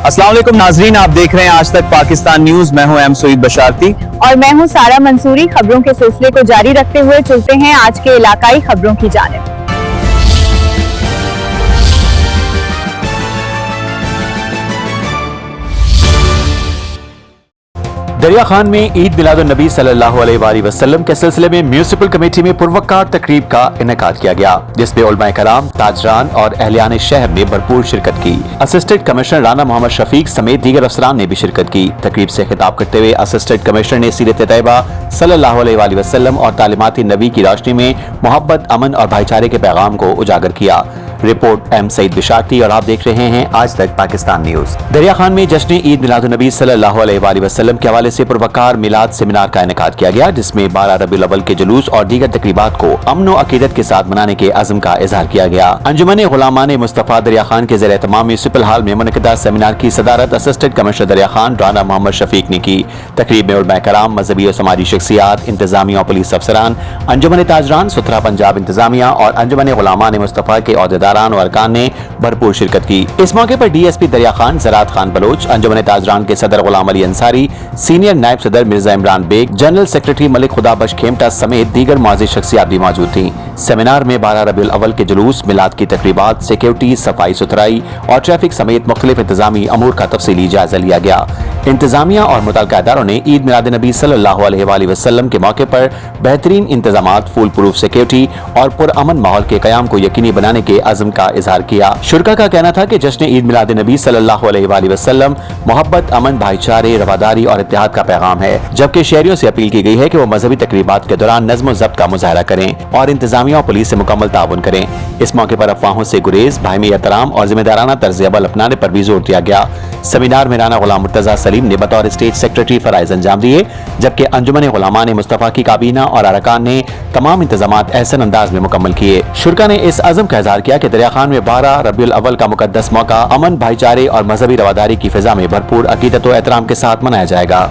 अस्सलाम वालेकुम नाजरीन, आप देख रहे हैं आज तक पाकिस्तान न्यूज। मैं हूं एम सईद बशारती और मैं हूं सारा मंसूरी। खबरों के सिलसिले को जारी रखते हुए चलते हैं आज के इलाकाई खबरों की जानिब। दरिया खान में ईद मिलादुन्नबी सल्लल्लाहु अलैहि वसल्लम के सिलसिले में म्यूनिसिपल कमेटी में पुरवकार तकरीब का इनेकाद किया गया, जिसमें उलमाए कराम, ताजरान और अहलियान शहर ने भरपूर शिरकत की। असिस्टेंट कमिश्नर राना मोहम्मद शफीक समेत दीगर अफसरान ने भी शिरकत की। तकरीब से खिताब करते हुए असिस्टेंट कमिश्नर ने सीरत तैयबा सल्लल्लाहु अलैहि वसल्लम और तालीमात नबी की रोशनी में मोहब्बत, अमन और भाईचारे के पैगाम को उजागर किया। रिपोर्ट एम सईद बशारती और आप देख रहे हैं आज तक पाकिस्तान न्यूज। दरिया खान में जश्न ईद मिलादुन्नबी सल्लल्लाहु अलैहि वसल्लम के हवाले से पुरवकार मिलाद सेमिनार का इनेकाद किया गया, जिसमें 12 रबीउल अव्वल के जुलूस और दीगर तकरीबात को अमन व अकीदत के साथ मनाने के अज़्म का इजहार किया गया। अंजुमन गुलामान मुस्तफा दरिया खान के ज़ेर एहतमाम म्युनिसिपल हॉल में मुनक़िदा सेमिनार की सदारत असिस्टेंट कमिश्नर दरिया खान राना मोहम्मद शफीक ने की। तकरीब में उलमाए कराम, मजहबी और समाजी शख्सियात, इंतजामिया और पुलिस अफसरान, अंजुमन ताजरान, सुथरा पंजाब इंतजामिया और अंजुमन गुलामान मुस्तफा के अहदेदारान और अरकान ने भरपूर शिरकत की। इस मौके पर DSP दरिया खान, ज़रात खान बलोच, अंजुमन ताजरान के सदर गुलाम अली अंसारी, सीनियर नायब सदर मिर्जा इमरान बेग, जनरल सेक्रेटरी मलिक खुदाबख्श खेमटा समेत दीगर मुआज़्ज़िज़ शख्सियात भी मौजूद थीं। सेमिनार में 12 रबीउल अव्वल के जुलूस, मिलाद की तकरीबात, सिक्योरिटी, सफाई सुथराई और ट्रैफिक समेत मुख्तलिफ इंतजामी अमूर का तफसीली जायजा लिया गया। इंतजामिया और मुतल्लिका इदारों ने ईद मिलाद नबी सल्लल्लाहु अलैहि वसल्लम के मौके पर बेहतरीन इंतजामात, फूल प्रूफ सिक्योरिटी और पुरअमन माहौल के क़याम को यकीनी बनाने के अज़्म का इजहार किया। शुरका का कहना था कि जश्न ईद मिलाद नबी सल्लल्लाहु अलैहि वसल्लम मोहब्बत, अमन, भाईचारे, रवादारी और इत्तेहाद का पैगाम है, जबकि शहरियों से अपील की गई है कि वो मजहबी तकरीबात के दौरान नज़्म व ज़ब्त का मुजाहरा करें और इंतजामिया और पुलिस से मुकम्मल ताउन करें। इस मौके पर अफवाहों से गुरेज, बाहिमी एहतराम और जिम्मेदाराना तर्ज अमल अपनाने पर भी जोर दिया गया। सेमिनार में राना गुलाम मुर्तजा सलीम ने बतौर स्टेट सेक्रेटरी फराइज अंजाम दिए, जबकि अंजुमन गुलामान मुस्तफा की काबीना और अरकान ने तमाम इंतजामात एहसन अंदाज में मुकम्मल किए। शुरका ने इस अज़्म का इज़हार किया कि दरिया खान में 12 रबीउल अव्वल का मुकद्दस मौका अमन, भाईचारे और मजहबी रवादारी की फिजा में भरपूर अकीदत व एहतराम के साथ मनाया जाएगा।